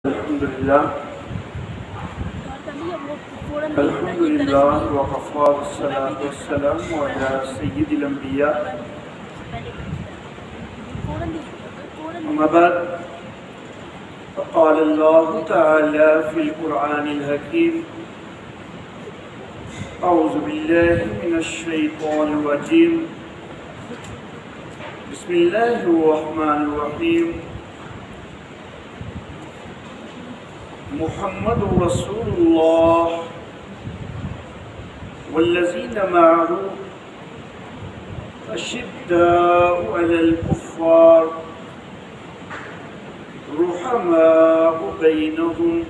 الحمدللہ وقفا والصلاة والسلام علی سید الانبیاء اما بعد فقال اللہ تعالی فی القرآن الحکیم اعوذ باللہ من الشیطان الرجیم بسم اللہ الرحمن الرحیم محمد رسول اللہ والذین معه اشداء علی الکفار رحماء بینہم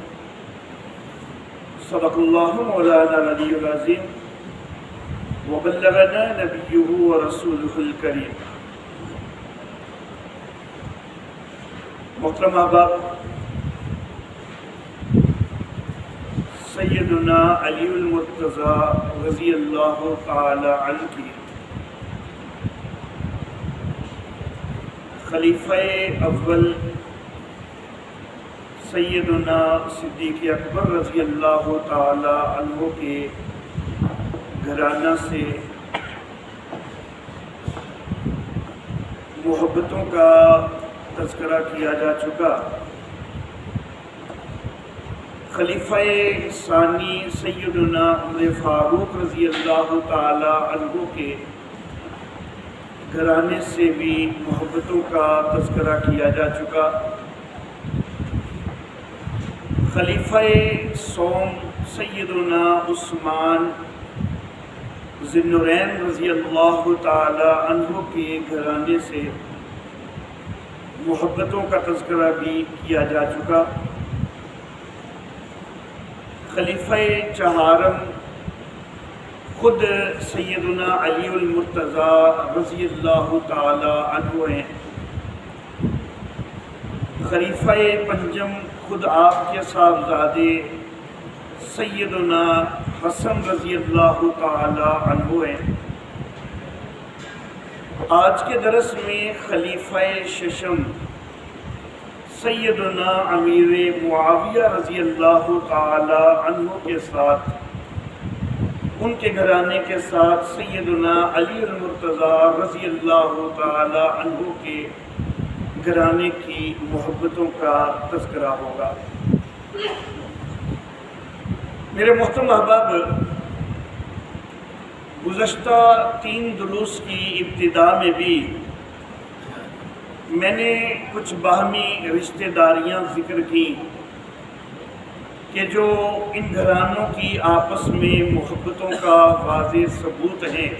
صدق اللہ مولانا العلی العظیم وبلغنا نبیہ ورسولہ الکریم۔ محترم احباب، سیدنا علی المرتضی رضی اللہ تعالی عنہ کی خلیفہ اول سیدنا صدیق اکبر رضی اللہ تعالی عنہ کے گھرانہ سے محبتوں کا تذکرہ کیا جا چکا۔ خلیفہ ثانی سیدنا عمر فاروق رضی اللہ تعالی عنہ کے گھرانے سے بھی محبتوں کا تذکرہ کیا جا چکا۔ خلیفہ سوم سیدنا عثمان ذی النورین رضی اللہ تعالی عنہ کے گھرانے سے محبتوں کا تذکرہ بھی کیا جا چکا۔ خلیفہ چہارم خود سیدنا علی المرتضی رضی اللہ تعالی عنہ ہیں۔ خلیفہ پنجم خود آپ کے صاحبزادے سیدنا حسن رضی اللہ تعالی عنہ ہیں۔ آج کے درس میں خلیفہ ششم سیدنا امیر معاویہ رضی اللہ تعالی عنہ کے ساتھ، ان کے گھرانے کے ساتھ سیدنا علی المرتضی رضی اللہ تعالی عنہ کے گھرانے کی محبتوں کا تذکرہ ہوگا۔ میرے محترم احباب، گزشتہ 3 دروس کی ابتدا میں بھی میں نے کچھ باہمی رشتہ داریاں ذکر کی کہ جو ان گھرانوں کی آپس میں محبتوں کا واضح ثبوت ہیں۔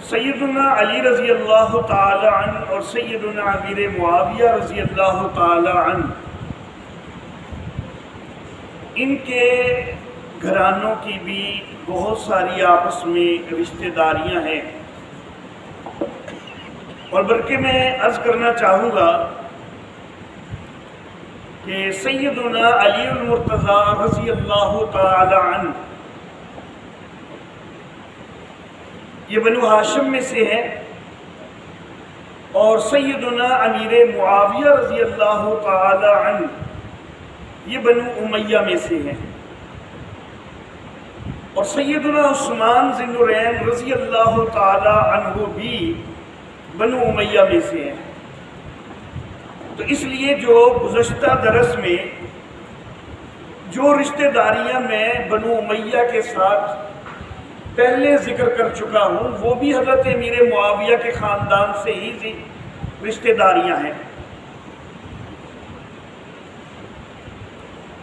سیدنا علی رضی اللہ تعالی عنہ اور سیدنا امیر معاویہ رضی اللہ تعالی عنہ، ان کے گھرانوں کی بھی بہت ساری آپس میں رشتہ داریاں ہیں، اور بلکہ میں عرض کرنا چاہوں گا کہ سیدنا علی المرتضی رضی اللہ تعالی عنہ یہ بنو ہاشم میں سے ہیں، اور سیدنا امیر معاویہ رضی اللہ تعالی عنہ یہ بنو امیہ میں سے ہیں، اور سیدنا عثمان ذی النورین رضی اللہ تعالی عنہ بھی بنو امیہ میں سے ہیں۔ تو اس لیے جو گزشتہ درس میں جو رشتہ داریاں میں بنو امیہ کے ساتھ پہلے ذکر کر چکا ہوں، وہ بھی حضرت امیر معاویہ کے خاندان سے ہی رشتہ داریاں ہیں۔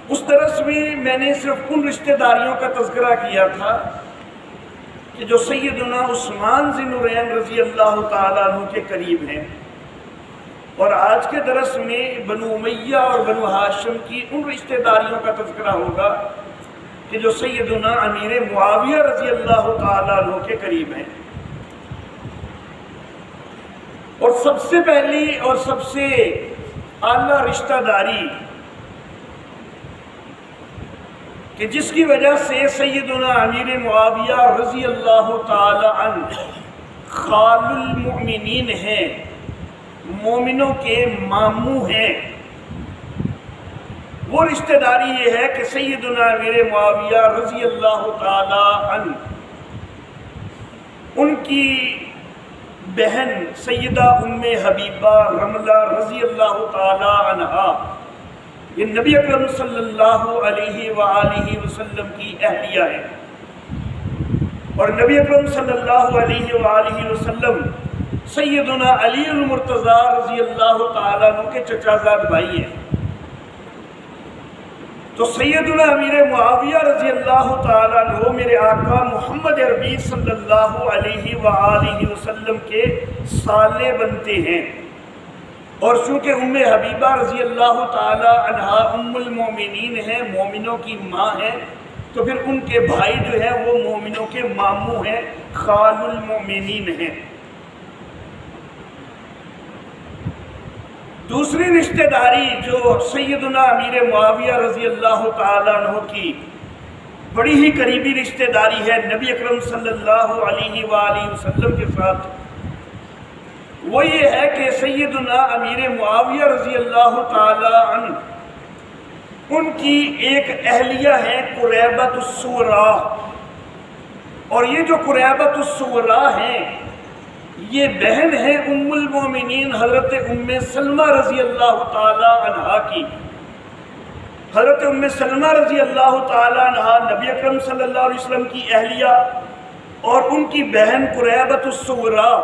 اس درس میں نے صرف ان رشتہ داریوں کا تذکرہ کیا تھا کہ جو سیدنا عثمان ذی النورین رضی اللہ تعالیٰ عنہ کے قریب ہیں، اور آج کے درس میں بنو امیہ اور بنو ہاشم کی ان رشتہ داریوں کا تذکرہ ہوگا کہ جو سیدنا امیر معاویہ رضی اللہ تعالیٰ عنہ کے قریب ہیں۔ اور سب سے پہلی اور سب سے اعلیٰ رشتہ داری کہ جس کی وجہ سے سیدنا امیر معاویہ رضی اللہ تعالی عنہ خال المؤمنین ہیں، مومنوں کے ماموں ہیں۔ وہ رشتہ داری یہ ہے کہ سیدنا امیر معاویہ رضی اللہ تعالی عنہ، ان کی بہن سیدہ ام حبیبہ رملہ رضی اللہ تعالی عنہا، یہ نبی اکرم صلی اللہ علیہ وآلہ وسلم کی اہلیہ ہے، اور نبی اکرم صلی اللہ علیہ وآلہ وسلم سیدنا علی المرتضی رضی اللہ تعالیٰ عنہ کے چچا زاد بھائی ہیں۔ تو سیدنا امیر معاویہ رضی اللہ تعالیٰ عنہ میرے آقا محمد عربی صلی اللہ علیہ وآلہ وسلم کے سالے بنتے ہیں، اور چونکہ ام حبیبہ رضی اللہ تعالیٰ عنہ ام المومنین ہیں، مومنوں کی ماں ہیں، تو پھر ان کے بھائی جو ہیں وہ مومنوں کے ماموں ہیں، خال المومنین ہیں۔ دوسری رشتہ داری جو سیدنا امیر معاویہ رضی اللہ تعالیٰ عنہ کی بڑی ہی قریبی رشتہ داری ہے نبی اکرم صلی اللہ علیہ وآلہ وسلم کے ساتھ، وہ یہ ہے کہ سیدنا امیر معاویہ رضی اللہ تعالیٰ عنہ، ان کی ایک اہلیہ ہے قریبۃ الصغریٰ، اور یہ جو قریبۃ الصغریٰ ہیں یہ بہن ہے ام المومنین حضرت ام سلمہ رضی اللہ تعالی عنہا کی۔ حضرت ام سلمہ رضی اللہ تعالی عنہا نبی اکرم صلی اللہ علیہ وسلم کی اہلیہ، اور ان کی بہن قریبۃ الصغریٰ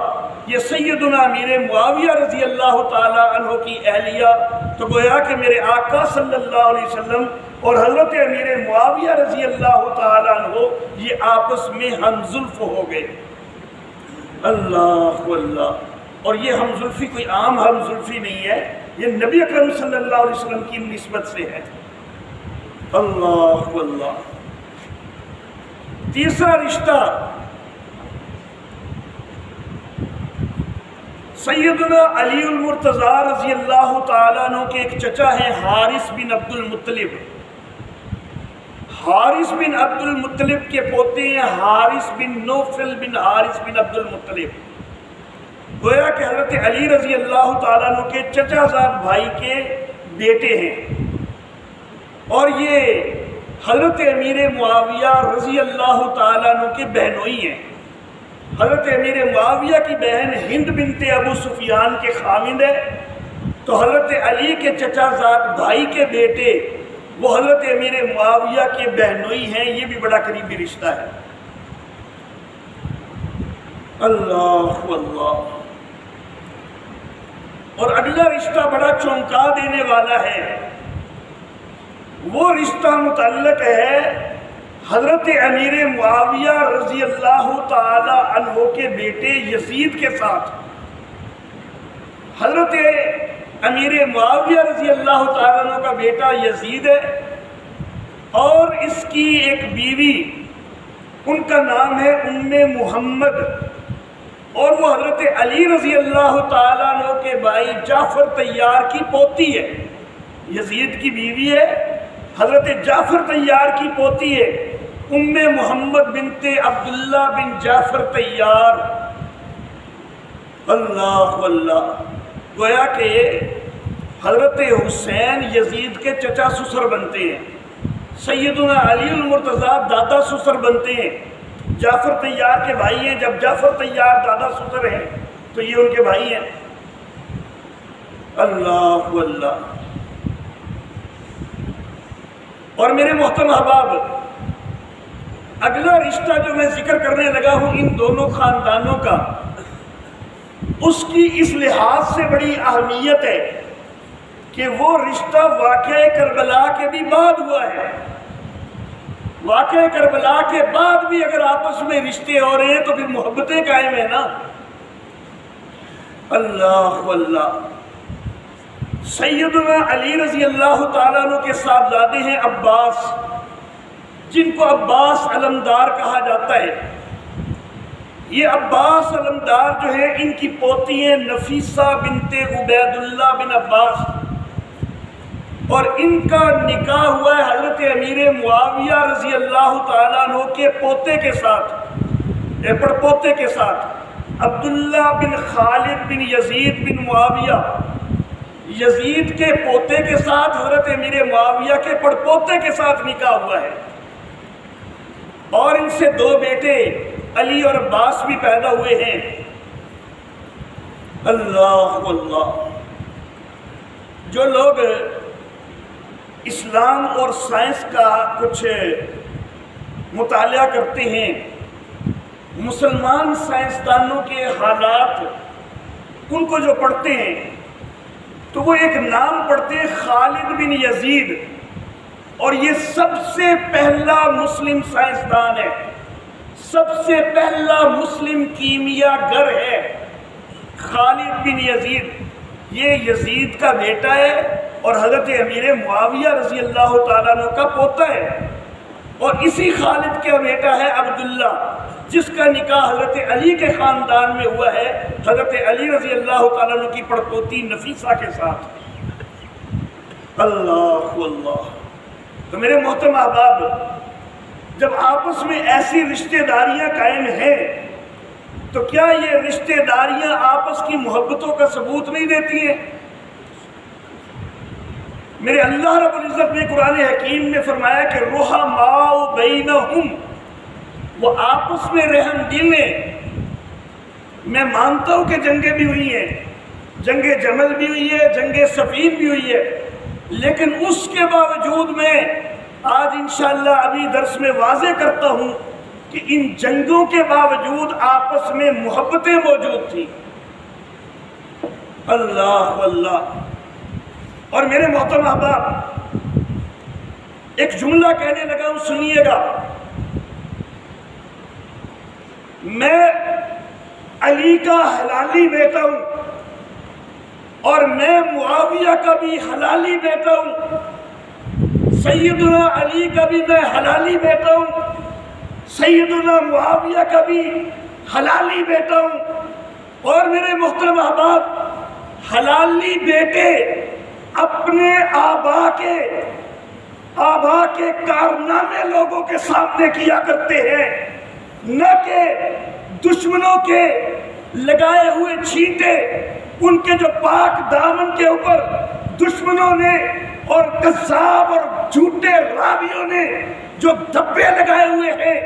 یہ سیدنا امیر معاویہ رضی اللہ تعالی عنہ کی اہلیہ، تو گویا کہ میرے آقا صلی اللہ علیہ وسلم اور حضرت امیر معاویہ رضی اللہ تعالی عنہ یہ آپس میں ہم زلف ہو گئے۔ اللہ اللہ، اور یہ ہم زلفی کوئی عام ہم زلفی نہیں ہے، یہ نبی اکرم صلی اللہ علیہ وسلم کی نسبت سے ہے۔ اللہ اللہ۔ تیسرا رشتہ سیدنا علی المرتضی رضی اللہ تعالیٰ عنہ کے ایک چچا ہیں حارث بن عبد المطلب۔ حارث بن عبد المطلب کے پوتے ہیں حارث بن نوفل بن حارث بن عبد المطلب، گویا کہ حضرت علی رضی اللہ تعالیٰ عنہ کے چچا زاد بھائی کے بیٹے ہیں، اور یہ حضرت امیر معاویہ رضی اللہ تعالیٰ عنہ کے بہنوئی ہیں۔ حضرت امیر معاویہ کی بہن ہند بنت ابو سفیان کے خامند ہے، تو حضرت علی کے چچا زاد بھائی کے بیٹے وہ حضرت امیر معاویہ کے بہنوئی ہیں، یہ بھی بڑا قریبی رشتہ ہے۔ اللہ اللہ۔ اور اگلا رشتہ بڑا چونکا دینے والا ہے، وہ رشتہ متعلق ہے حضرت امیر معاویہ رضی اللہ تعالی عنہ کے بیٹے یزید کے ساتھ۔ حضرت امیر معاویہ رضی اللہ تعالیٰ عنہ کا بیٹا یزید ہے، اور اس کی ایک بیوی، ان کا نام ہے ام محمد، اور وہ حضرت علی رضی اللہ تعالیٰ عنہ کے بھائی جعفر طیار کی پوتی ہے۔ یزید کی بیوی ہے، حضرت جعفر طیار کی پوتی ہے، ام محمد بنت عبداللہ بن جعفر طیار۔ اللہ اللہ۔ گویا کہ حضرت حسین یزید کے چچا سسر بنتے ہیں، سیدنا علی المرتضی دادا سسر بنتے ہیں، جعفر طیار کے بھائی ہیں۔ جب جعفر طیار دادا سسر ہیں تو یہ ان کے بھائی ہیں۔ اللہ اللہ۔ اور میرے محترم احباب، اگلا رشتہ جو میں ذکر کرنے لگا ہوں ان دونوں خاندانوں کا، اس کی اس لحاظ سے بڑی اہمیت ہے کہ وہ رشتہ واقعہ کربلا کے بھی بعد ہوا ہے۔ واقعہ کربلا کے بعد بھی اگر آپس میں رشتے ہو رہے ہیں تو پھر محبتیں قائم ہیں نا۔ اللہ اللہ۔ سیدنا علی رضی اللہ تعالیٰ عنہ کے صاحبزادے ہیں عباس، جن کو عباس علمدار کہا جاتا ہے۔ یہ عباس علمدار جو ہے، ان کی پوتی ہیں نفیسہ بنت عبید اللہ بن عباس، اور ان کا نکاح ہوا ہے حضرت امیر معاویہ رضی اللہ تعالیٰ عنہ کے پوتے کے ساتھ، پڑپوتے کے ساتھ۔ عبداللہ بن خالد بن یزید بن معاویہ، یزید کے پوتے کے ساتھ حضرت امیر معاویہ کے پڑپوتے کے ساتھ نکاح ہوا ہے، اور ان سے 2 بیٹے علی اور عباس بھی پیدا ہوئے ہیں۔ اللہ اللہ، جو لوگ اسلام اور سائنس کا کچھ مطالعہ کرتے ہیں، مسلمان سائنسدانوں کے حالات ان کو جو پڑھتے ہیں تو وہ ایک نام پڑھتے ہیں خالد بن یزید، اور یہ سب سے پہلا مسلم سائنسدان ہے، سب سے پہلا مسلم کیمیا گر ہے خالد بن یزید۔ یہ یزید کا بیٹا ہے اور حضرت امیر معاویہ رضی اللہ تعالیٰ عنہ کا پوتا ہے، اور اسی خالد کا بیٹا ہے عبداللہ، جس کا نکاح حضرت علی کے خاندان میں ہوا ہے، حضرت علی رضی اللہ تعالیٰ عنہ کی پڑپوتی نفیسہ کے ساتھ۔ اللہ اللہ، تو میرے محترم احباب، جب آپس میں ایسی رشتہ داریاں قائم ہیں تو کیا یہ رشتہ داریاں آپس کی محبتوں کا ثبوت نہیں دیتی ہیں؟ میرے اللہ رب العزت نے قرآن حکیم میں فرمایا کہ رحماء بینہم، وہ آپس میں رحم دل ہیں۔ میں مانتا ہوں کہ جنگیں بھی ہوئی ہیں، جنگ جمل بھی ہوئی ہے، جنگ صفین بھی ہوئی ہے، لیکن اس کے باوجود میں آج انشاءاللہ ابھی درس میں واضح کرتا ہوں کہ ان جنگوں کے باوجود آپس میں محبتیں موجود تھیں۔ اللہ اللہ، اور میرے محترم احباب، ایک جملہ کہنے لگا ہوں، سنیے گا۔ میں علی کا حلالی بیٹا ہوں اور میں معاویہ کا بھی حلالی بیٹا ہوں، سیدنا علی کا بھی میں حلالی بیٹا ہوں، سیدنا معاویہ کا بھی حلالی بیٹا ہوں۔ اور میرے محترم احباب، حلالی بیٹے اپنے آبا کے کارنامے لوگوں کے سامنے کیا کرتے ہیں، نہ کہ دشمنوں کے لگائے ہوئے چھینٹے، ان کے جو پاک دامن کے اوپر دشمنوں نے اور کذاب اور جھوٹے راویوں نے جو دھبے لگائے ہوئے ہیں،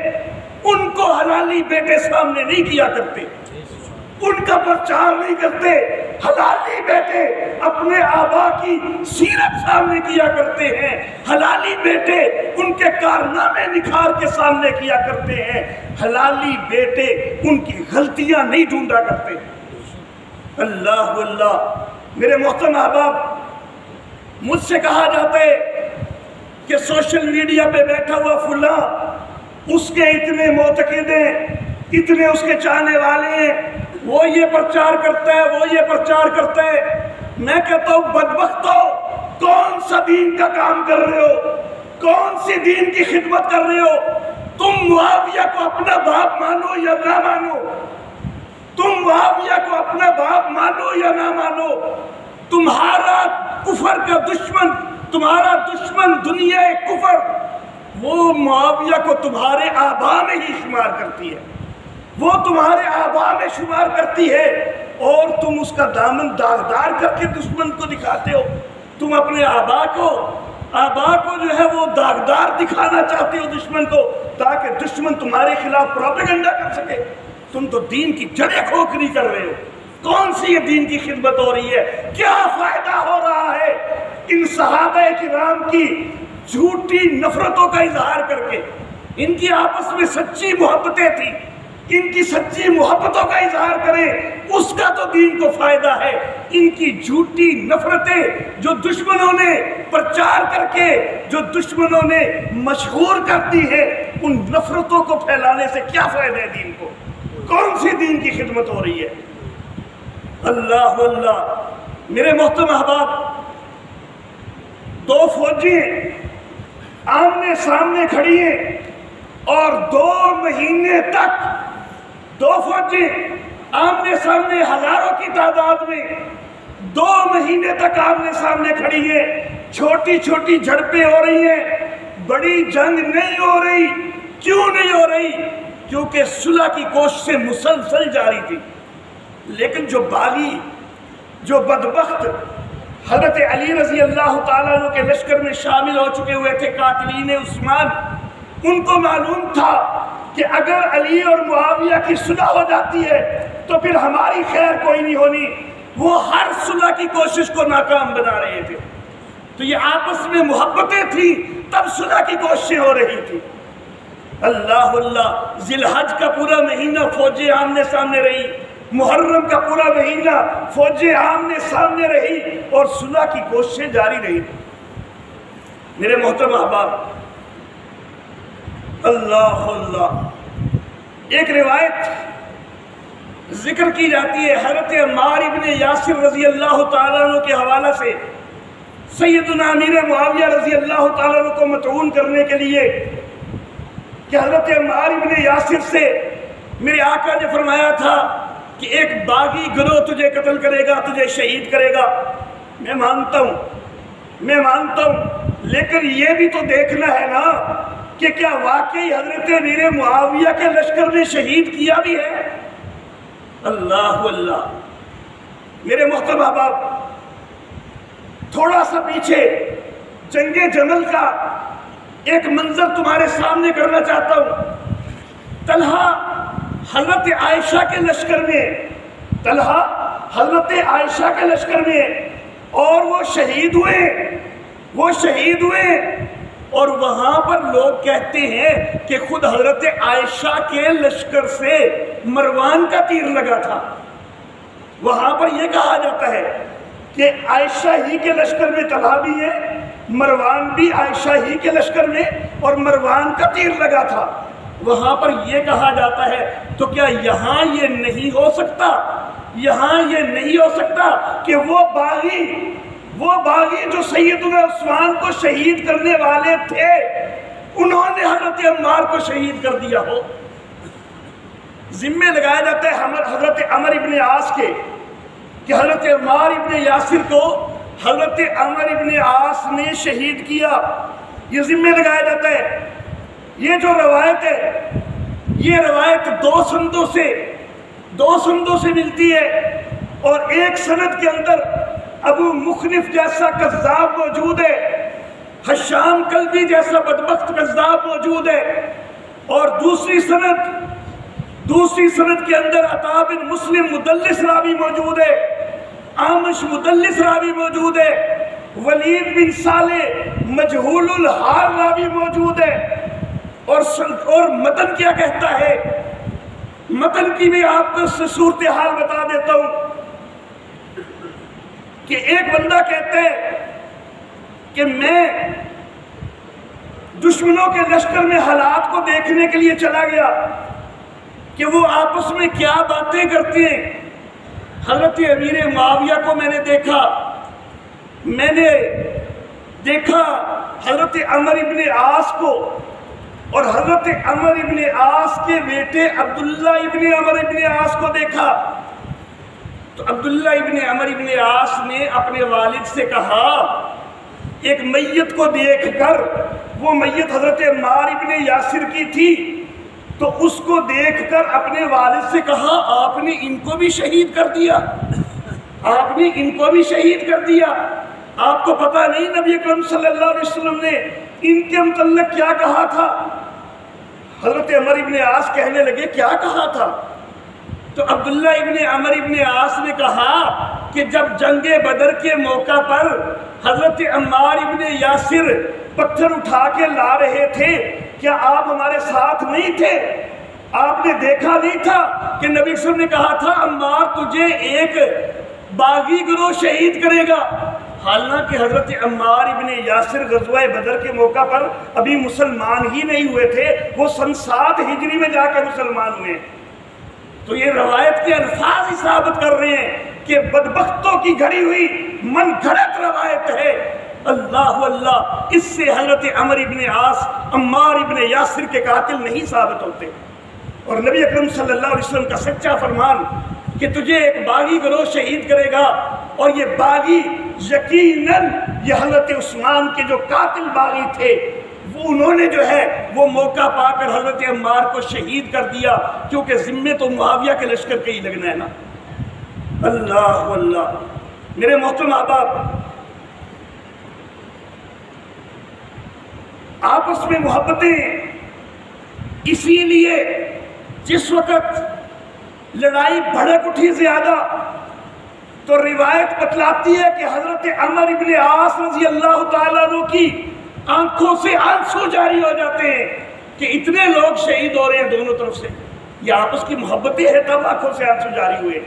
ان کو حلالی بیٹے سامنے نہیں کیا کرتے، ان کا پرچار نہیں کرتے۔ حلالی بیٹے اپنے آبا کی سیرت سامنے کیا کرتے ہیں، حلالی بیٹے ان کے کارنامے نکھار کے سامنے کیا کرتے ہیں، حلالی بیٹے ان کی غلطیاں نہیں ڈھونڈا کرتے۔ اللہ اللہ، میرے محترم احباب، مجھ سے کہا جاتا ہے کہ سوشل میڈیا پہ بیٹھا ہوا فلاں، اس کے اتنے معتقد ہیں، اتنے اس کے چاہنے والے ہیں، وہ یہ پرچار کرتا ہے، وہ یہ پرچار کرتا ہے۔ میں کہتا ہوں بدبختو، کون سا دین کا کام کر رہے ہو؟ کون سی دین کی خدمت کر رہے ہو؟ تم معاویہ کو اپنا باپ مانو یا نہ مانو، تم معاویہ کو اپنا باپ مانو یا نہ مانو، تمہارا کفر کا دشمن، تمہارا دشمن دنیا کفر، وہ معاویہ کو تمہارے آبا میں ہی شمار کرتی ہے، وہ تمہارے آبا میں شمار کرتی ہے، اور تم اس کا دامن داغدار کر کے دشمن کو دکھاتے ہو۔ تم اپنے آبا کو جو ہے وہ داغدار دکھانا چاہتے ہو دشمن کو، تاکہ دشمن تمہارے خلاف پروپیگنڈا کر سکے۔ تم تو دین کی جڑیں کھوکھری کر رہے ہو۔ کون سی یہ دین کی خدمت ہو رہی ہے؟ کیا فائدہ ہو رہا ہے ان صحابہ کرام کی جھوٹی نفرتوں کا اظہار کر کے؟ ان کی آپس میں سچی محبتیں تھیں، ان کی سچی محبتوں کا اظہار کریں، اس کا تو دین کو فائدہ ہے۔ ان کی جھوٹی نفرتیں جو دشمنوں نے پرچار کر کے، جو دشمنوں نے مشہور کر دی ہے، ان نفرتوں کو پھیلانے سے کیا فائدہ ہے دین کو؟ کون سی دین کی خدمت ہو رہی ہے؟ اللہ اللہ، میرے محترم احباب، دو فوجیں آمنے سامنے کھڑی ہیں اور 2 مہینے تک دو فوجیں آمنے سامنے ہزاروں کی تعداد میں 2 مہینے تک آمنے سامنے کھڑی ہیں، چھوٹی چھوٹی جھڑپیں ہو رہی ہیں، بڑی جنگ نہیں ہو رہی۔ کیوں نہیں ہو رہی؟ کیونکہ صلح کی کوششیں مسلسل جاری تھی، لیکن جو باغی، جو بدبخت حضرت علی رضی اللہ تعالیٰ عنہ کے لشکر میں شامل ہو چکے ہوئے تھے، قاتلین عثمان، ان کو معلوم تھا کہ اگر علی اور معاویہ کی صلح ہو جاتی ہے تو پھر ہماری خیر کوئی نہیں ہونی، وہ ہر صلح کی کوشش کو ناکام بنا رہے تھے۔ تو یہ آپس میں محبتیں تھیں، تب صلح کی کوششیں ہو رہی تھی۔ اللہ اللہ، ذی الحج کا پورا مہینہ فوجیں آمنے سامنے رہی، محرم کا پورا مہینہ فوجیں آمنے سامنے رہی اور صلح کی کوششیں جاری رہی۔ میرے محترم احباب، اللہ اللہ، ایک روایت ذکر کی جاتی ہے حضرت عمار ابن یاسر رضی اللہ تعالیٰ عنہ کے حوالہ سے، سیدنا امیر معاویہ رضی اللہ تعالیٰ عنہ کو مطعون کرنے کے لیے، کہ حضرت عمار ابن یاسر سے میرے آقا نے فرمایا تھا کہ ایک باغی گروہ تجھے قتل کرے گا، تجھے شہید کرے گا۔ میں مانتا ہوں، لیکن یہ بھی تو دیکھنا ہے نا کہ کیا واقعی حضرت امیر معاویہ کے لشکر نے شہید کیا بھی ہے؟ اللہ اللہ، میرے محترم احباب، تھوڑا سا پیچھے جنگ جمل کا ایک منظر تمہارے سامنے کرنا چاہتا ہوں۔ طلحہ حضرت عائشہ کے لشکر میں، طلحہ حضرت عائشہ کے لشکر میں، اور وہ شہید ہوئے، اور وہاں پر لوگ کہتے ہیں کہ خود حضرت عائشہ کے لشکر سے مروان کا تیر لگا تھا۔ وہاں پر یہ کہا جاتا ہے کہ عائشہ ہی کے لشکر میں طلحہ بھی ہے، مروان بھی عائشہ ہی کے لشکر میں، اور مروان کا تیر لگا تھا۔ وہاں پر یہ کہا جاتا ہے، تو کیا یہاں یہ نہیں ہو سکتا کہ وہ باغی جو سیدنا عثمان کو شہید کرنے والے تھے، انہوں نے حضرت عمار کو شہید کر دیا ہو؟ ذمہ لگایا جاتا ہے حضرت عمر ابن عاص کے، کہ حضرت عمار ابن یاسر کو حضرت عمر ابن عاص نے شہید کیا، یہ ذمہ لگایا جاتا ہے۔ یہ جو روایت ہے، یہ روایت دو سندوں سے ملتی ہے، اور ایک سند کے اندر ابو مخنف جیسا کذاب موجود ہے، حشام کلبی جیسا بدبخت کذاب موجود ہے، اور دوسری سند کے اندر عطا بن مسلم مدلس راوی موجود ہے، عامش مدلس راوی موجود ہے، ولید بن صالح مجہول الحال راوی موجود ہے، اور متن کیا کہتا ہے؟ متن کی بھی آپ کو صورتحال بتا دیتا ہوں کہ ایک بندہ کہتا ہے کہ میں دشمنوں کے لشکر میں حالات کو دیکھنے کے لیے چلا گیا کہ وہ آپس میں کیا باتیں کرتے ہیں۔ حضرت امیر معاویہ کو میں نے دیکھا حضرت عمر ابن عاص کو، اور حضرت عمر ابن عاص کے بیٹے عبداللہ ابن عمر ابن عاص کو دیکھا۔ تو عبداللہ ابن عمر ابن عاص نے اپنے والد سے کہا، ایک میت کو دیکھ کر، وہ میت حضرت عمار ابن یاسر کی تھی، تو اس کو دیکھ کر اپنے والد سے کہا، آپ نے ان کو بھی شہید کر دیا، آپ کو پتہ نہیں نبی اکرم صلی اللہ علیہ وسلم نے ان کے متعلق کیا کہا تھا؟ حضرت عمر ابن عاص کہنے لگے، کیا کہا تھا؟ تو عبداللہ ابن عمر ابن عاص نے کہا کہ جب جنگ بدر کے موقع پر حضرت عمار ابن یاسر پتھر اٹھا کے لا رہے تھے، کیا آپ ہمارے ساتھ نہیں تھے؟ آپ نے دیکھا نہیں تھا کہ نبی صلی اللہ علیہ وسلم نے کہا تھا عمار تجھے ایک باغی گروہ شہید کرے گا؟ حالانکہ حضرت عمار ابن یاسر غزوہ بدر کے موقع پر ابھی مسلمان ہی نہیں ہوئے تھے، وہ سن 7 ہجری میں جا کر مسلمان ہوئے۔ تو یہ روایت کے الفاظ ہی ثابت کر رہے ہیں کہ بدبختوں کی گھڑی ہوئی من گھڑت روایت ہے۔ اللہ اللہ، اس سے حضرت عمر ابن عاص عمار ابن یاسر کے قاتل نہیں ثابت ہوتے۔ اور نبی اکرم صلی اللہ علیہ وسلم کا سچا فرمان کہ تجھے ایک باغی گروہ شہید کرے گا، اور یہ باغی یقیناً یہ حضرت عثمان کے جو قاتل باغی تھے، وہ انہوں نے جو ہے وہ موقع پا کر حضرت عمار کو شہید کر دیا، کیونکہ ذمے تو معاویہ کے لشکر کے ہی لگنا ہے نا۔ اللہ اللہ میرے محترم احباب، آپس میں محبتیں اسی لیے جس وقت لڑائی بھڑک اٹھی زیادہ تو روایت بتلاتی ہے کہ حضرت عمر بن عاص رضی اللہ تعالیٰ عنہ کی آنکھوں سے آنسو جاری ہو جاتے ہیں کہ اتنے لوگ شہید ہو رہے ہیں دونوں طرف سے، یہ آپس کی محبتیں ہیں تب آنکھوں سے آنسو جاری ہوئے۔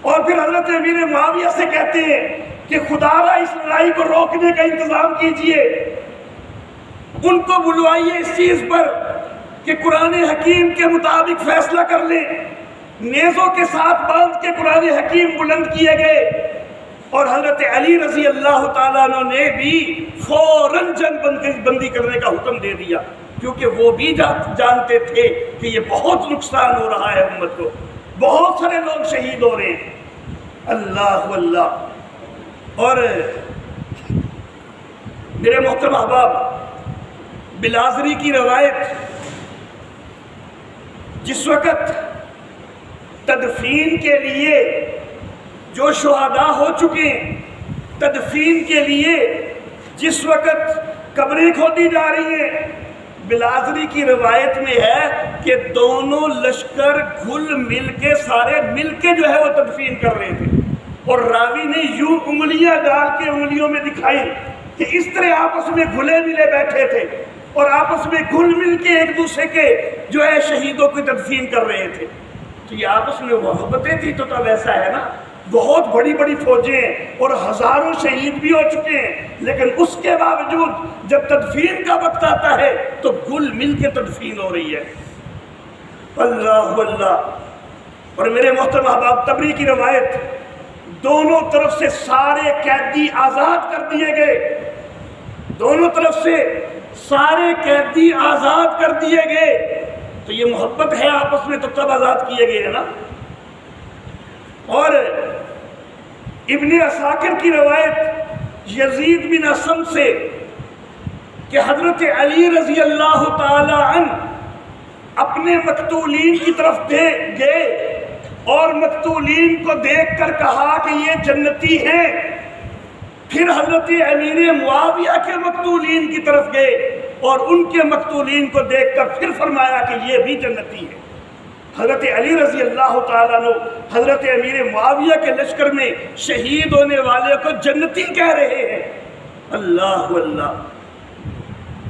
اور پھر حضرت امیر معاویہ سے کہتے ہیں کہ خدا را اس لڑائی کو روکنے کا انتظام کیجئے، ان کو بلوائیے اس چیز پر کہ قرآن حکیم کے مطابق فیصلہ کر لیں۔ نیزوں کے ساتھ باندھ کے قرآن حکیم بلند کیے گئے اور حضرت علی رضی اللہ تعالیٰ عنہ نے بھی فوراً جنگ بندی کرنے کا حکم دے دیا، کیونکہ وہ بھی جانتے تھے کہ یہ بہت نقصان ہو رہا ہے امت کو، بہت سارے لوگ شہید ہو رہے ہیں۔ اللہ اللہ۔ اور میرے محترم احباب، بلازری کی روایت، جس وقت تدفین کے لیے جو شہداء ہو چکے ہیں، تدفین کے لیے جس وقت قبریں کھودی جا رہی ہیں، بلازری کی روایت میں ہے کہ دونوں لشکر گھل مل کے سارے مل کے جو ہے وہ تدفین کر رہے تھے، اور راوی نے یوں انگلیاں ڈال کے انگلیوں میں دکھائی کہ اس طرح آپس میں گھلے ملے بیٹھے تھے اور آپس میں گھل مل کے ایک دوسرے کے جو ہے شہیدوں کی تدفین کر رہے تھے۔ تو یہ آپس میں محبتیں تھی، تو تب ایسا ہے نا، بہت بڑی بڑی فوجیں ہیں اور ہزاروں شہید بھی ہو چکے ہیں، لیکن اس کے باوجود جب تدفین کا وقت آتا ہے تو گل مل کے تدفین ہو رہی ہے۔ اللہ اللہ۔ اور میرے محترم احباب، تبری کی روایت، دونوں طرف سے سارے قیدی آزاد کر دیے گئے، دونوں طرف سے سارے قیدی آزاد کر دیے گئے۔ تو یہ محبت ہے آپس میں، تو تب آزاد کیے گئے ہیں نا۔ اور ابن عساکر کی روایت یزید بن اسم سے کہ حضرت علی رضی اللہ تعالی عنہ اپنے مقتولین کی طرف گئے اور مقتولین کو دیکھ کر کہا کہ یہ جنتی ہیں۔ پھر حضرت امیر معاویہ کے مقتولین کی طرف گئے اور ان کے مقتولین کو دیکھ کر پھر فرمایا کہ یہ بھی جنتی ہیں۔ حضرت علی رضی اللہ تعالیٰ عنہ حضرت امیر معاویہ کے لشکر میں شہید ہونے والے کو جنتی کہہ رہے ہیں۔ اللہ اللہ۔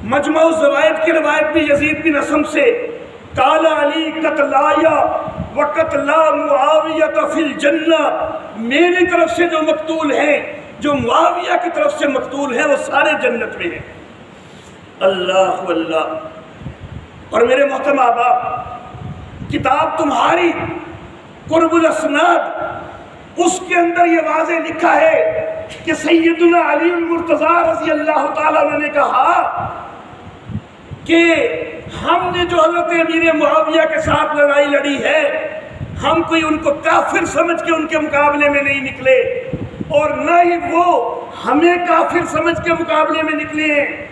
مجمع الزوائد کی روایت بھی یزید بن اسم سے، قال علی قتلایا وقتلا معاویہ فی الجنہ، میری طرف سے جو مقتول ہیں، جو معاویہ کی طرف سے مقتول ہیں، وہ سارے جنت میں ہیں۔ اللہ اللہ۔ اور میرے محترم احباب، کتاب تمہاری قرب الاسناد، اس کے اندر یہ واضح لکھا ہے کہ سیدنا علی المرتضیٰ رضی اللہ تعالیٰ عنہ نے کہا کہ ہم نے جو حضرت امیر معاویہ کے ساتھ لڑائی لڑی ہے، ہم کوئی ان کو کافر سمجھ کے ان کے مقابلے میں نہیں نکلے، اور نہ ہی وہ ہمیں کافر سمجھ کے مقابلے میں نکلے ہیں،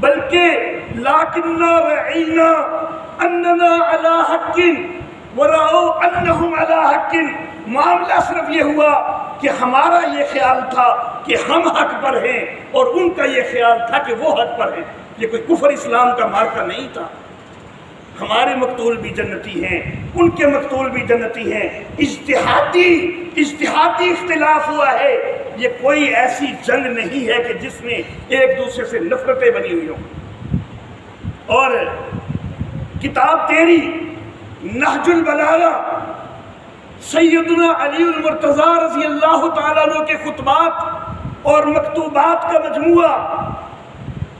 بلکہ لاکننا رعینا اننا علی حق ورعو انہم علی حق، معاملہ صرف یہ ہوا کہ ہمارا یہ خیال تھا کہ ہم حق پر ہیں اور ان کا یہ خیال تھا کہ وہ حق پر ہیں۔ یہ کوئی کفر اسلام کا مارکہ نہیں تھا۔ ہمارے مقتول بھی جنتی ہیں، ان کے مقتول بھی جنتی ہیں، اجتہادی اختلاف ہوا ہے، یہ کوئی ایسی جنگ نہیں ہے کہ جس میں ایک دوسرے سے نفرتیں بنی ہوئی ہوں۔ اور کتاب تیری نہج البلاغہ، سیدنا علی المرتضیٰ رضی اللہ تعالیٰ عنہ کے خطبات اور مکتوبات کا مجموعہ،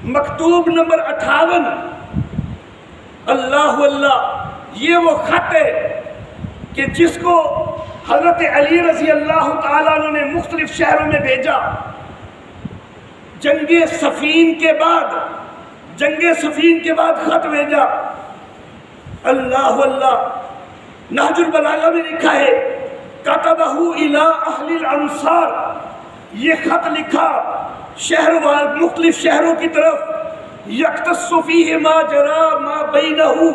مکتوب نمبر 58، اللہ اللہ، یہ وہ خط ہے کہ جس کو حضرت علی رضی اللہ تعالیٰ عنہ نے مختلف شہروں میں بھیجا جنگ صفین کے بعد خط بھیجا۔ اللہ اللہ۔ نہج البلاغہ میں لکھا ہے کتبہ الی اہل الانصار، یہ خط لکھا مختلف شہروں کی طرف، یکتص فیہ ما جرا ما بینہ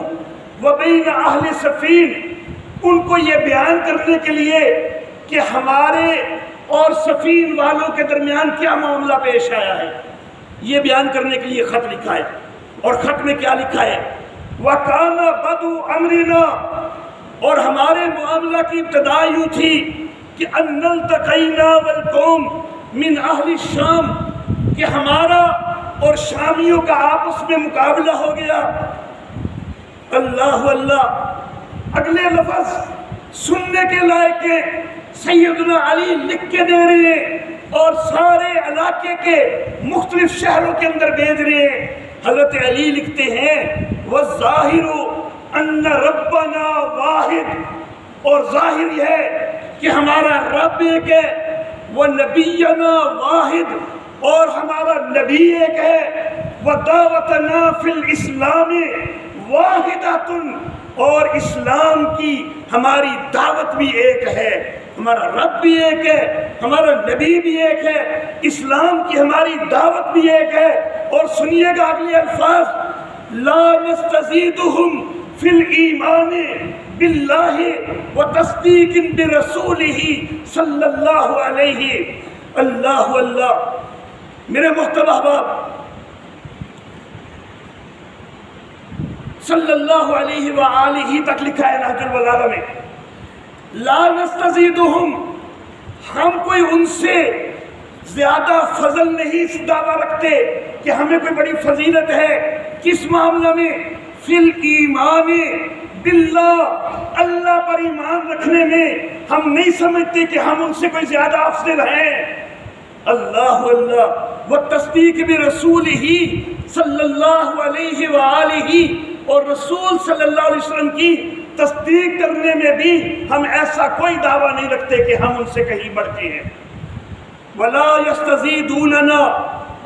و بین اہل صفین، ان کو یہ بیان کرنے کے لیے کہ ہمارے اور سفین والوں کے درمیان کیا معاملہ پیش آیا ہے، یہ بیان کرنے کے لیے خط لکھا ہے۔ اور خط میں کیا لکھا ہے؟ وَكَانَ بَدُو أَمْرِنَا، اور ہمارے معاملہ کی ابتدا یوں تھی کہ أَن نَلْتَقَيْنَا وَالْقَوْمُ مِنْ أَهْلِ الشَّامِ، کہ ہمارا اور شامیوں کا آپس میں مقابلہ ہو گیا۔ اللہ اللہ، اگلے لفظ سننے کے لائق کے سیدنا علی لکھ کے دے رہے ہیں اور سارے علاقے کے مختلف شہروں کے اندر بھیج رہے ہیں۔ حضرت علی لکھتے ہیں وَالظَّاهِرُ أَنَّ رَبَّنَا وَاحِدٌ، اور ظاہر یہ ہے کہ ہمارا رب ایک ہے، وَنَبِيَّنَا وَاحِدٌ، اور ہمارا نبی ایک ہے، وَدَعْوَتَنَا فِي الْإِسْلَامِ وَاحِدَةٌ، اور اسلام کی ہماری دعوت بھی ایک ہے۔ ہمارا رب بھی ایک ہے، ہمارا نبی بھی ایک ہے، اسلام کی ہماری دعوت بھی ایک ہے۔ اور سنیے گا اگلے الفاظ، لا نستزیدہم فی الایمان باللہ وتصدیق برسولہ صلی اللہ علیہ۔ اللہ اللہ، میرے محترم احباب، صلی اللہ علیہ وآلہ تک لکھا ہے نہج البلاغہ میں، لا نستزیدہم، ہم کوئی ان سے زیادہ فضل نہیں دعویٰ رکھتے کہ ہمیں کوئی بڑی فضیلت ہے۔ کس معاملہ میں؟ فی الایمان باللہ، اللہ پر ایمان رکھنے میں ہم نہیں سمجھتے کہ ہم ان سے کوئی زیادہ افضل ہیں۔ اللہ اللہ، وتصدیق برسولہ صلی اللہ علیہ وآلہ، اور رسول صلی اللہ علیہ وسلم کی تصدیق کرنے میں بھی ہم ایسا کوئی دعویٰ نہیں رکھتے کہ ہم ان سے کہیں بڑھ کے ہیں۔ وَلَا يَسْتَزِيدُونَنَا،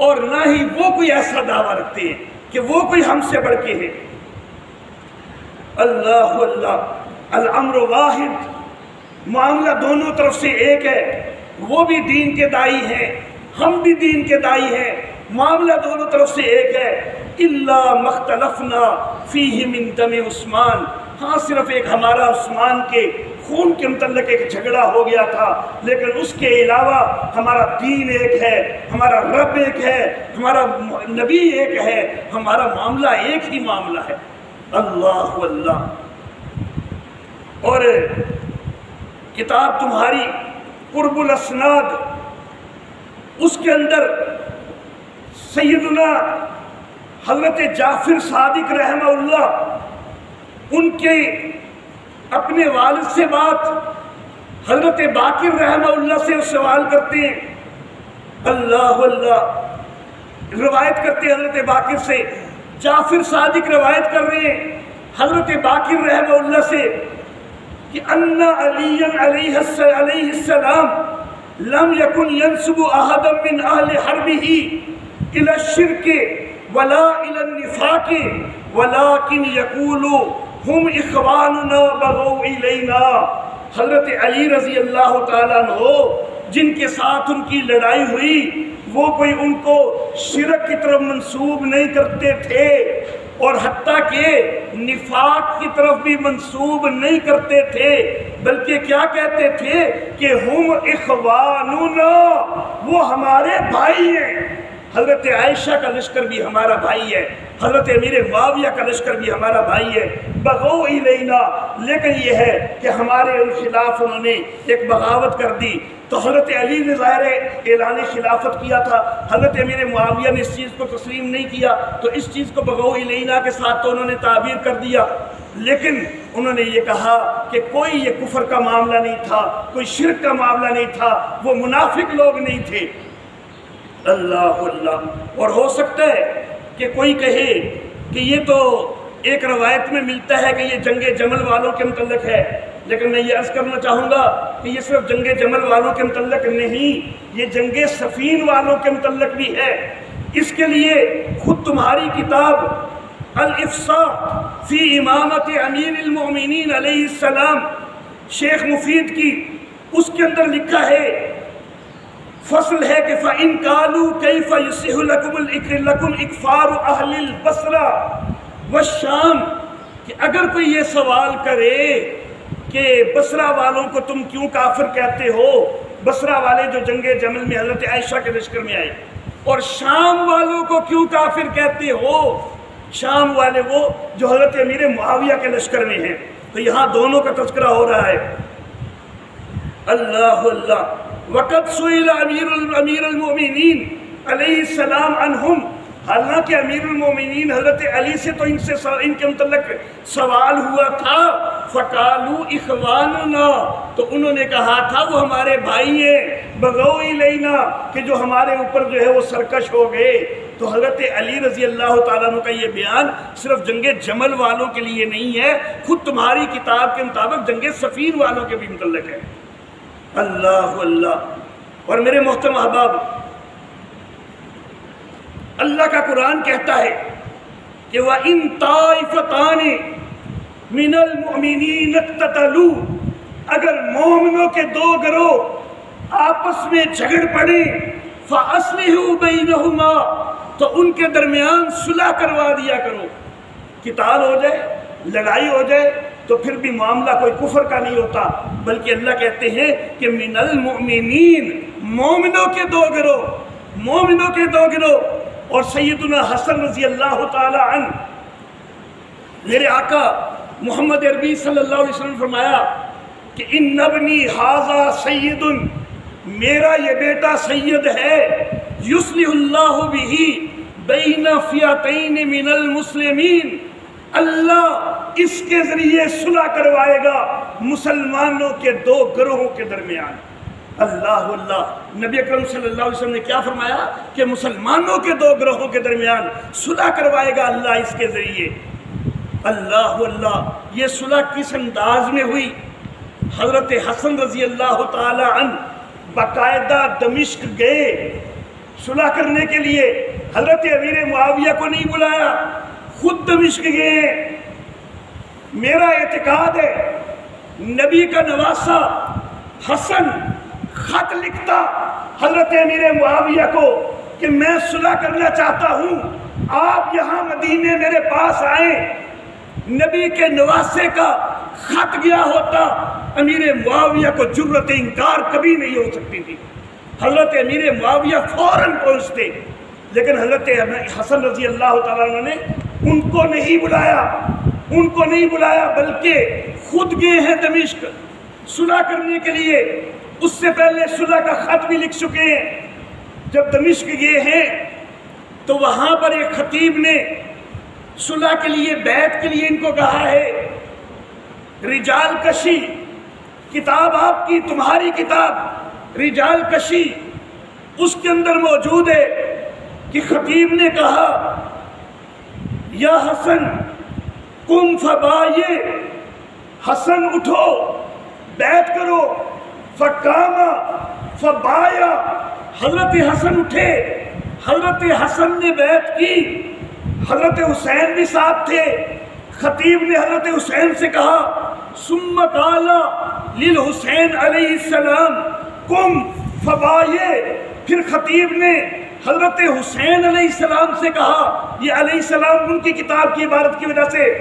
اور نہ ہی وہ کوئی ایسا دعویٰ رکھتے ہیں کہ وہ کوئی ہم سے بڑھ کے ہے۔ اللہ اللہ، الامر واحد، معاملہ دونوں طرف سے ایک ہے، وہ بھی دین کے داعی ہیں، ہم بھی دین کے داعی ہیں، معاملہ دونوں طرف سے ایک ہے۔ الا مختلفنا فیہ من دم عثمان، ہاں صرف ایک ہمارا عثمان کے خون کے متعلق ایک جھگڑا ہو گیا تھا، لیکن اس کے علاوہ ہمارا دین ایک ہے، ہمارا رب ایک ہے، ہمارا نبی ایک ہے، ہمارا معاملہ ایک ہی معاملہ ہے۔ اللہ اللہ، اور کتاب تمہاری قرب الاسناد، اس کے اندر سیدنا حضرت جعفر صادق رحمہ اللہ، ان کے اپنے والد سے بات حضرت باقر رحمہ اللہ سے سوال کرتے ہیں۔ اللہ اللہ، روایت کرتے ہیں حضرت باقر سے، جعفر صادق روایت کر رہے ہیں حضرت باقر رحمہ اللہ سے کہ ان علی علیہ السلام لم یکن ینسب احدا من اہل حربہ الى الشرک ولا الى النفاق ولكن یقول ہم اخواننا بغوا الینا۔ حضرت علی رضی اللہ تعالیٰ عنہ جن کے ساتھ ان کی لڑائی ہوئی، وہ کوئی ان کو شرک کی طرف منسوب نہیں کرتے تھے، اور حتیٰ کہ نفاق کی طرف بھی منسوب نہیں کرتے تھے، بلکہ کیا کہتے تھے کہ ہم اخواننا، وہ ہمارے بھائی ہیں۔ حضرت عائشہ کا لشکر بھی ہمارا بھائی ہے، حضرت امیر معاویہ کا لشکر بھی ہمارا بھائی ہے، بغوا الینا، لیکن یہ ہے کہ ہمارے ان خلاف انہوں نے ایک بغاوت کر دی۔ تو حضرت علی نے ظاہر اعلان خلافت کیا تھا، حضرت امیر معاویہ نے اس چیز کو تسلیم نہیں کیا، تو اس چیز کو بغوا الینا کے ساتھ تو انہوں نے تعبیر کر دیا، لیکن انہوں نے یہ کہا کہ کوئی یہ کفر کا معاملہ نہیں تھا، کوئی شرک کا معاملہ نہیں تھا، وہ منافق لوگ نہیں تھے۔ اللہ اللہ، اور ہو سکتا ہے کہ کوئی کہے کہ یہ تو ایک روایت میں ملتا ہے کہ یہ جنگ جمل والوں کے متعلق ہے، لیکن میں یہ عرض کرنا چاہوں گا کہ یہ صرف جنگ جمل والوں کے متعلق نہیں، یہ جنگ صفین والوں کے متعلق بھی ہے۔ اس کے لیے خود تمہاری کتاب الافصاح فی امامت امیر المؤمنین علیہ السلام، شیخ مفید کی، اس کے اندر لکھا ہے، فصل ہے کہ فَإِن قَالُوا كَيْفَ يُصِحُ لَكُمْ اِكْفَارُ أَهْلِ الْبَصْرَةِ وَالشَّامِ، کہ اگر کوئی یہ سوال کرے کہ بصرہ والوں کو تم کیوں کافر کہتے ہو؟ بصرہ والے جو جنگ جمل میں حضرت عائشہ کے لشکر میں آئے. اور شام والوں کو کیوں کافر کہتے ہو؟ شام والے وہ جو حضرت امیر معاویہ کے لشکر میں ہیں. تو یہاں دونوں کا تذکرہ ہو رہا ہے. اللہ اللہ. وقت سئل امیر المؤمنین علیہ السلام عنہم، حالانکہ امیر المومنین حضرت علی سے تو ان کے متعلق سوال ہوا تھا. فقالوا اخواننا، تو انہوں نے کہا تھا وہ ہمارے بھائی ہیں. بغوا الینا، کہ جو ہمارے اوپر جو ہے وہ سرکش ہو گئے. تو حضرت علی رضی اللہ تعالیٰ عنہ کا یہ بیان صرف جنگ جمل والوں کے لیے نہیں ہے، خود تمہاری کتاب کے مطابق جنگ صفین والوں کے بھی متعلق ہے. اللہ اللہ. اور میرے محترم احباب، اللہ کا قرآن کہتا ہے کہ وَإِن طَائِفَتَانِ مِنَ الْمُؤْمِنِينَ اقْتَتَلُوا، اگر مومنوں کے دو گروہ آپس میں جھگڑ پڑیں، فَأَصْلِحُوا بَيْنَهُمَا، تو ان کے درمیان صلح کروا دیا کرو. قتال ہو جائے، لڑائی ہو جائے تو پھر بھی معاملہ کوئی کفر کا نہیں ہوتا، بلکہ اللہ کہتے ہیں کہ من المؤمنین، مومنوں کے دو گروہ، مومنوں کے دو گروہ. اور سیدنا حسن رضی اللہ تعالی عنہ، میرے آقا محمد عربی صلی اللہ علیہ وسلم نے فرمایا کہ ان ابنی ھذا سید، میرا یہ بیٹا سید ہے. یصلح اللہ بہ بین فئتین من المسلمین، اللہ اس کے ذریعے صلح کروائے گا مسلمانوں کے دو گروہوں کے درمیان. اللہ اللہ. نبی اکرم صلی اللہ علیہ وسلم نے کیا فرمایا کہ مسلمانوں کے دو گروہوں کے درمیان صلح کروائے گا اللہ اس کے ذریعے. اللہ اللہ. یہ صلح کس انداز میں ہوئی؟ حضرت حسن رضی اللہ تعالی عنہ باقاعدہ دمشق گئے صلح کرنے کے لیے. حضرت امیر معاویہ کو نہیں بلایا، خود دمشق گئے. میرا اعتقاد ہے نبی کا نواسہ حسن خط لکھتا حضرت امیر معاویہ کو کہ میں صلح کرنا چاہتا ہوں، آپ یہاں مدینے میرے پاس آئیں. نبی کے نواسے کا خط گیا ہوتا، امیر معاویہ کو جرت انکار کبھی نہیں ہو سکتی تھی. حضرت امیر معاویہ فوراً پہنچتے، لیکن حضرت حسن رضی اللہ تعالیٰ عنہ نے ان کو نہیں بلایا، ان کو نہیں بلایا، بلکہ خود گئے ہیں دمشق صلح کرنے کے لیے. اس سے پہلے صلح کا خط بھی لکھ چکے ہیں. جب دمشق گئے ہیں تو وہاں پر ایک خطیب نے صلح کے لیے بیعت کے لیے ان کو کہا ہے. رجال کشی کتاب آپ کی، تمہاری کتاب رجال کشی، اس کے اندر موجود ہے کہ خطیب نے کہا یا حسن قم فبایع، حسن اٹھو بیعت کرو. فقام فبایا، حضرت حسن اٹھے، حضرت حسن نے بیعت کی. حضرت حسین بھی ساتھ تھے. خطیب نے حضرت حسین سے کہا ثم قال للحسین علیہ السلام قم فبایع، پھر خطیب نے حضرت حسین علیہ السلام سے کہا، یہ علیہ السلام ان کی کتاب کی عبارت کی وجہ سے،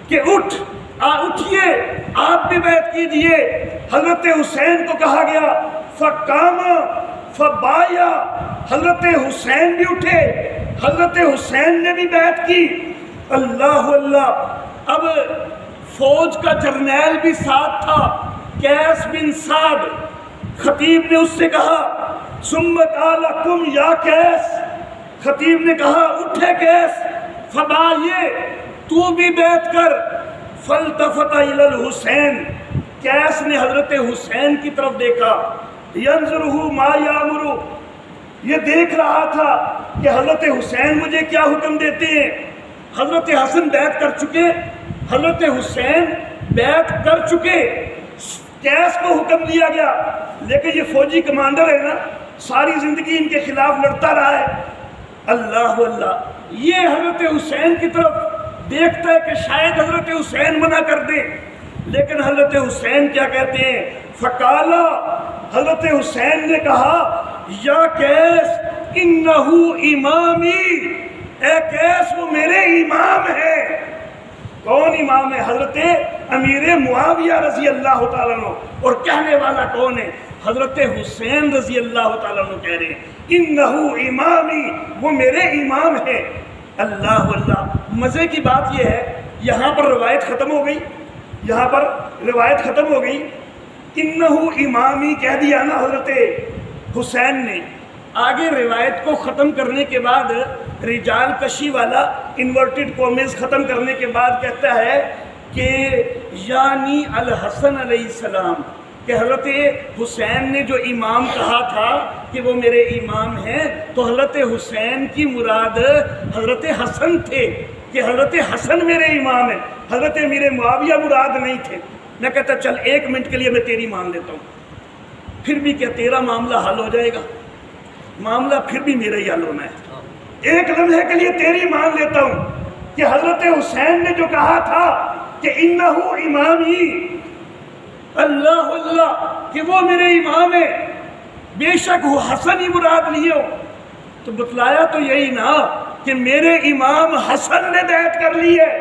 کہ اٹھئے آپ بھی بیعت کیجئے. حضرت حسین کو کہا گیا فقام فبایا، حضرت حسین بھی اٹھے، حضرت حسین نے بھی بیعت کی. اللہ اللہ. اب فوج کا جرنیل بھی ساتھ تھا، قیس بن سعد. خطیب نے اس سے کہا ثم قال قم یا قیس، خطیب نے کہا اٹھے قیس، فبایع تو بھی بیعت کر. فالتفت الی الحسین، قیس نے حضرت حسین کی طرف دیکھا. ینظرہ ما یامر، یہ دیکھ رہا تھا کہ حضرت حسین مجھے کیا حکم دیتے ہیں. حضرت حسن بیعت کر چکے، حضرت حسین بیعت کر چکے. قیس کو حکم دیا گیا، لیکن یہ فوجی کمانڈر ہے نا، ساری زندگی ان کے خلاف لڑتا رہا ہے. اللہ اللہ. یہ حضرت حسین کی طرف دیکھتا ہے کہ شاید حضرت حسین منع کر دیں، لیکن حضرت حسین کیا کہتے ہیں؟ فقالا، حضرت حسین نے کہا یا قیس انہو امامی، اے قیس وہ میرے امام ہے. کون امام ہے؟ حضرت امیر معاویہ رضی اللہ تعالیٰ عنہ، اور کہنے والا کون ہے؟ حضرت حسین رضی اللہ تعالیٰ عنہ کہہ رہے ہیں انہو امامی، وہ میرے امام ہے۔ اللہ اللہ، مزے کی بات یہ ہے یہاں پر روایت ختم ہو گئی، یہاں پر روایت ختم ہو گئی، انہو امامی کہہ دیا نا حضرت حسین نے۔ آگے روایت کو ختم کرنے کے بعد رجال کشی والا انورٹڈ کومیز ختم کرنے کے بعد کہتا ہے کہ یعنی الحسن علیہ السلام، کہ حضرت حسین نے جو امام کہا تھا کہ وہ میرے امام ہیں، تو حضرت حسین کی مراد حضرت حسن تھے، کہ حضرت حسن میرے امام ہیں، حضرت امیر معاویہ مراد نہیں تھے۔ میں کہتا چل 1 منٹ کے لیے میں تیری مان لیتا ہوں، پھر بھی کیا تیرا معاملہ حل ہو جائے گا؟ معاملہ پھر بھی میرا ہی حل ہونا ہے۔ 1 لمحے کے لیے تیری مان لیتا ہوں کہ حضرت حسین نے جو کہا تھا کہ انہو امامی، اللہ اللہ، کہ وہ میرے امام ہے، بے شک وہ حسن ہی مراد لیے ہو، تو بتلایا تو یہی نا کہ میرے امام حسن نے بیعت کر لی ہے،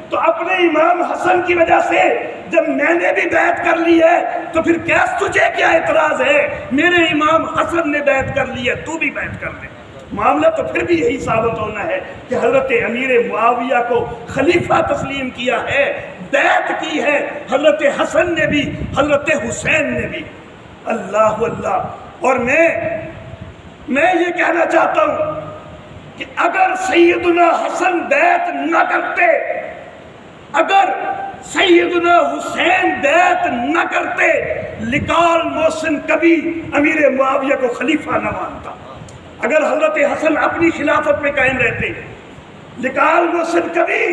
تو اپنے امام حسن کی وجہ سے جب میں نے بھی بیعت کر لی ہے تو پھر کیا تجھے کیا اعتراض ہے؟ میرے امام حسن نے بیعت کر لی ہے، تو بھی بیعت کر لے۔ معاملہ تو پھر بھی یہی ثابت ہونا ہے کہ حضرت امیر معاویہ کو خلیفہ تسلیم کیا ہے، بیعت کی ہے حضرت حسن نے بھی، حضرت حسین نے بھی۔ اللہ اللہ، اور میں یہ کہنا چاہتا ہوں کہ اگر سیدنا حسن بیعت نہ کرتے، اگر سیدنا حسین بیعت نہ کرتے، لقاء المحسن کبھی امیر معاویہ کو خلیفہ نہ مانتا۔ اگر حضرت حسن اپنی خلافت میں قائم رہتے، لقاء المحسن کبھی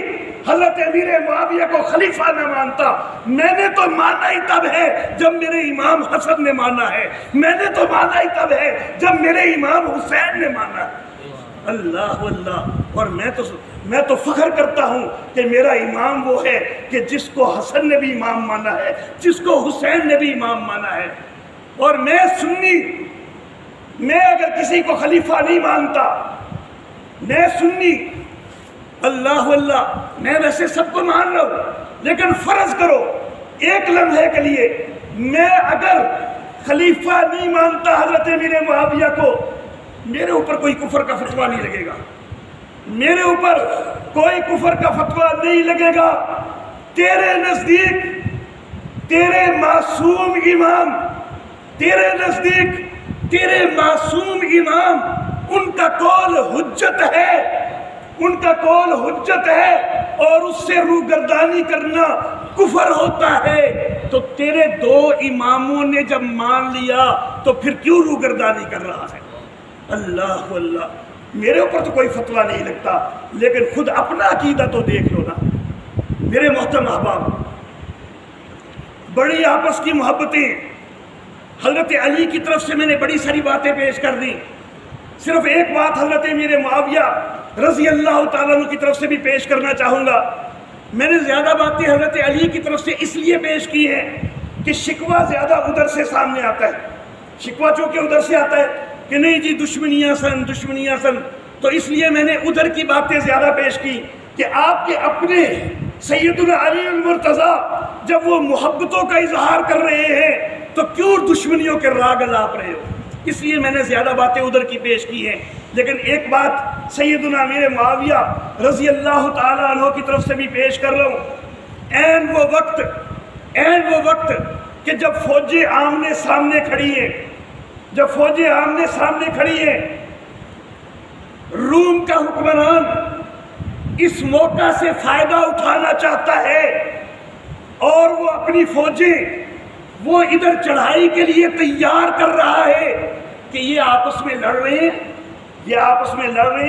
حضرت امیر معاویہ کو خلیفہ نہ مانتا۔ میں نے تو مانا ہی تب ہے جب میرے امام حسن نے مانا ہے، میں نے تو مانا ہی تب ہے جب میرے امام حسین نے مانا ہے۔ اللہ اللہ، اور میں تو فخر کرتا ہوں کہ میرا امام وہ ہے کہ جس کو حسن نے بھی امام مانا ہے، جس کو حسین نے بھی امام مانا ہے۔ اور میں سنی، میں اگر کسی کو خلیفہ نہیں مانتا، میں سنی، اللہ اللہ، میں ویسے سب کو مان رہا ہوں، لیکن فرض کرو 1 لمحے کے لیے میں اگر خلیفہ نہیں مانتا حضرت امیر معاویہ کو، میرے اوپر کوئی کفر کا فتویٰ نہیں لگے گا، میرے اوپر کوئی کفر کا فتویٰ نہیں لگے گا۔ تیرے نزدیک تیرے معصوم امام، تیرے نزدیک تیرے معصوم امام، ان کا قول حجت ہے، ان کا قول حجت ہے، اور اس سے روگردانی کرنا کفر ہوتا ہے۔ تو تیرے 2 اماموں نے جب مان لیا تو پھر کیوں روگردانی کر رہا ہے؟ اللہ اللہ، میرے اوپر تو کوئی فتویٰ نہیں لگتا، لیکن خود اپنا عقیدہ تو دیکھ لو نا۔ میرے محترم احباب، بڑی آپس کی محبتیں، حضرت علی کی طرف سے میں نے بڑی ساری باتیں پیش کر دیں، صرف ایک بات حضرت امیر معاویہ رضی اللہ تعالیٰ عنہ کی طرف سے بھی پیش کرنا چاہوں گا۔ میں نے زیادہ باتیں حضرت علی کی طرف سے اس لیے پیش کی ہیں کہ شکوہ زیادہ ادھر سے سامنے آتا ہے، شکوہ چونکہ ادھر سے آتا ہے کہ نہیں جی دشمنیاں سن، تو اس لیے میں نے ادھر کی باتیں زیادہ پیش کی کہ آپ کے اپنے سیدنا علی المرتضیٰ جب وہ محبتوں کا اظہار کر رہے ہیں تو کیوں دشمنیوں کے راگ الاپ رہے ہو؟ اس لیے میں نے زیادہ باتیں ادھر کی پیش کی ہیں۔ لیکن ایک بات سیدنا امیر معاویہ رضی اللہ تعالیٰ عنہ کی طرف سے بھی پیش کر رہا ہوں۔ این وہ وقت کہ جب فوجیں آمنے سامنے کھڑی ہیں، جب فوجیں آمنے سامنے کھڑی ہیں، روم کا حکمران اس موقع سے فائدہ اٹھانا چاہتا ہے اور وہ اپنی فوجیں وہ ادھر چڑھائی کے لیے تیار کر رہا ہے کہ یہ آپس میں لڑ رہے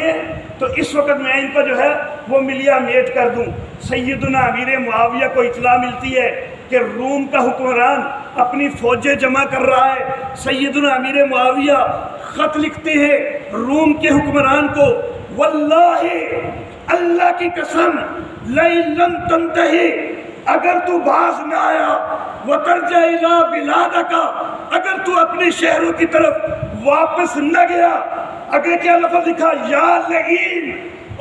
ہیں، تو اس وقت میں ان کو جو ہے وہ ملیا میٹ کر دوں۔ سیدنا امیر معاویہ کو اطلاع ملتی ہے کہ روم کا حکمران اپنی فوجیں جمع کر رہا ہے۔ سیدنا امیر معاویہ خط لکھتے ہیں روم کے حکمران کو، واللہ اللہ کی قسم لئن لم تنتہی، اگر تو باز نہ آیا، وترجع الی بلادک، اگر تو اپنے شہروں کی طرف واپس نہ گیا، اگر کیا لفظ لکھا یا لعین،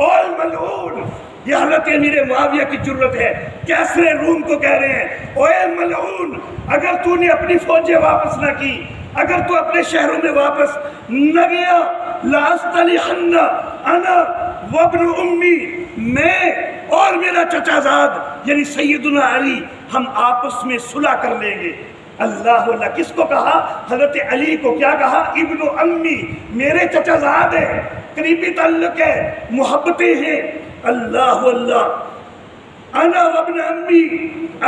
اوے ملعون، یہ حضرت امیر معاویہ کی جرت ہے، کیسرے روم کو کہہ رہے ہیں اوے ملعون، اگر تو نے اپنی فوجیں واپس نہ کی، اگر تو اپنے شہروں میں واپس نہ گیا، لَأَسْتَلِحَنَّ أَنَا وَابْنُ أُمِّي، میں اور میرا چچا زاد یعنی سیدنا علی ہم آپس میں صلح کر لیں گے۔ اللہ اللہ، کس کو کہا؟ حضرت علی کو۔ کیا کہا؟ ابن امی، میرے چچا زاد ہے، قریبی تعلق ہے، محبتیں ہیں۔ اللہ اللہ، انا وابن امی،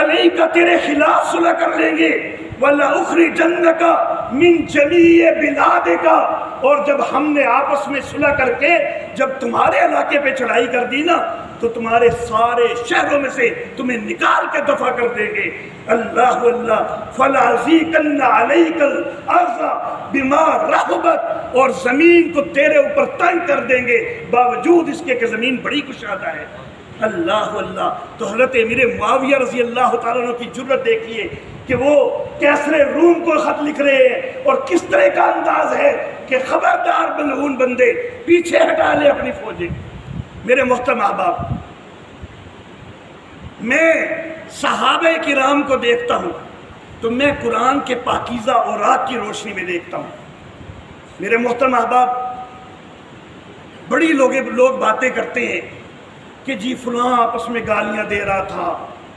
علی کا تیرے خلاف صلح کر لیں گے، وَلَأُخْرِجَنَّكَ مِن جَمِيعِ بِلَادِكَ، اور جب ہم نے آپس میں صلح کر کے جب تمہارے علاقے پہ چڑھائی کر دی نا تو تمہارے سارے شہروں میں سے تمہیں نکال کے دفع کر دیں گے۔ اللہ اللہ، فَلَعَزِيكَنَّ عَلَيْكَ الْأَرْضَ بِمَا رَحُبَتْ، اور زمین کو تیرے اوپر تنگ کر دیں گے باوجود اس کے کہ زمین بڑی کشادہ ہے۔ اللہ اللہ، تو حضرت امیر معاویہ رضی اللہ تعالیٰ عنہ کی جرت دیکھیے کہ وہ کیسرے روم کو خط لکھ رہے ہیں، اور کس طرح کا انداز ہے کہ خبردار ملعون بندے، پیچھے ہٹا لے اپنی فوجیں۔ میرے محترم احباب، میں صحابہ کرام کو دیکھتا ہوں تو میں قرآن کے پاکیزہ اوراق کی روشنی میں دیکھتا ہوں۔ میرے محترم احباب، بڑی لوگ باتیں کرتے ہیں کہ جی فلاں آپس میں گالیاں دے رہا تھا،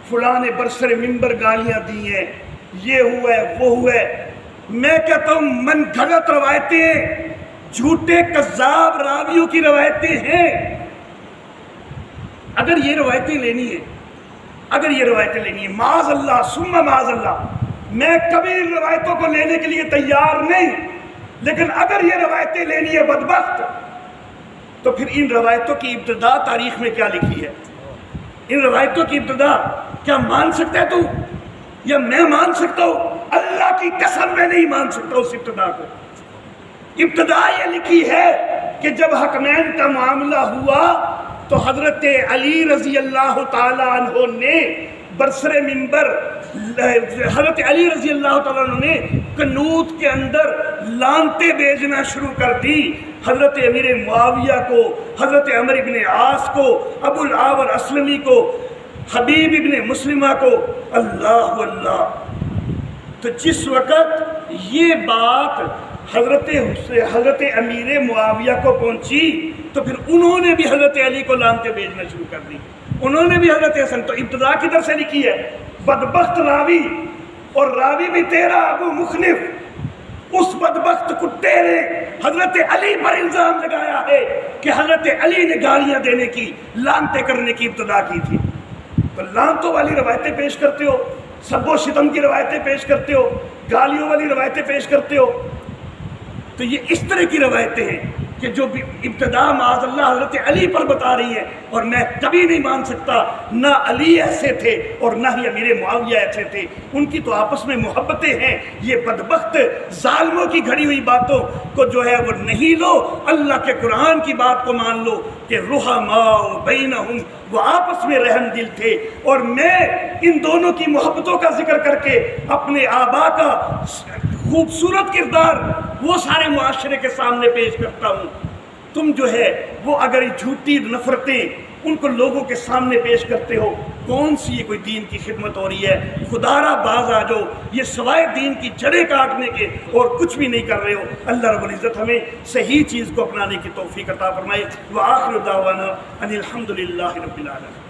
فلاں نے برسر منبر گالیاں دی ہیں، یہ ہوا ہے وہ ہوا ہے۔ میں کہتا ہوں من گھڑت روایتیں، جھوٹے کذاب راویوں کی روایتیں ہیں۔ اگر یہ روایتیں لینی ہے، اگر یہ روایتیں لینی ہے، معاذ اللہ ثم معاذ اللہ، میں کبھی ان روایتوں کو لینے کے لیے تیار نہیں، لیکن اگر یہ روایتیں لینی ہے بدبخت، تو پھر ان روایتوں کی ابتدا تاریخ میں کیا لکھی ہے؟ ان روایتوں کی ابتدا کیا مان سکتا ہے تو، یا میں مان سکتا ہوں؟ اللہ کی قسم میں نہیں مان سکتا اس ابتدا کو۔ ابتدا یہ لکھی ہے کہ جب حکمین کا معاملہ ہوا تو حضرت علی رضی اللہ تعالیٰ عنہ نے برسر منبر، حضرت علی رضی اللہ تعالیٰ عنہ نے قنوت کے اندر لانتیں بھیجنا شروع کر دی حضرت امیر معاویہ کو، حضرت عمر ابن عاص کو، ابو العاور اسلمی کو، حبیب ابن مسلمہ کو۔ اللہ اللہ، تو جس وقت یہ بات حضرت امیر معاویہ کو پہنچی تو پھر انہوں نے بھی حضرت علی کو لانتیں بھیجنا شروع کر دی، انہوں نے بھی حضرت حسن۔ تو ابتدا کدھر سے لکھی ہے؟ بدبخت راوی، اور راوی بھی تیرا ابو مخنف، اس بدبخت کتے نے حضرت علی پر الزام لگایا ہے کہ حضرت علی نے گالیاں دینے کی، لانتیں کرنے کی ابتدا کی تھی۔ تو لانتوں والی روایتیں پیش کرتے ہو، سب و شتم کی روایتیں پیش کرتے ہو، گالیوں والی روایتیں پیش کرتے ہو، تو یہ اس طرح کی روایتیں ہیں کہ جو ابتدا معاذ اللہ حضرت علی پر بتا رہی ہیں، اور میں کبھی نہیں مان سکتا نہ علی ایسے تھے اور نہ ہی امیر معاویہ ایسے تھے، ان کی تو آپس میں محبتیں ہیں۔ یہ بدبخت ظالموں کی گھڑی ہوئی باتوں کو جو ہے وہ نہیں لو، اللہ کے قرآن کی بات کو مان لو کہ رحماء بینہم، وہ آپس میں رحم دل تھے۔ اور میں ان دونوں کی محبتوں کا ذکر کر کے اپنے آبا کا خوبصورت کردار وہ سارے معاشرے کے سامنے پیش کرتا ہوں۔ تم جو ہے وہ اگر جھوٹی نفرتیں ان کو لوگوں کے سامنے پیش کرتے ہو، کون سی یہ کوئی دین کی خدمت ہو رہی ہے؟ خدارا باز آ جاؤ، یہ سوائے دین کی جڑیں کاٹنے کے اور کچھ بھی نہیں کر رہے ہو۔ اللہ رب العزت ہمیں صحیح چیز کو اپنانے کی توفیق عطا فرمائے۔ وآخر دعوانا ان الحمد للہ رب العالمین۔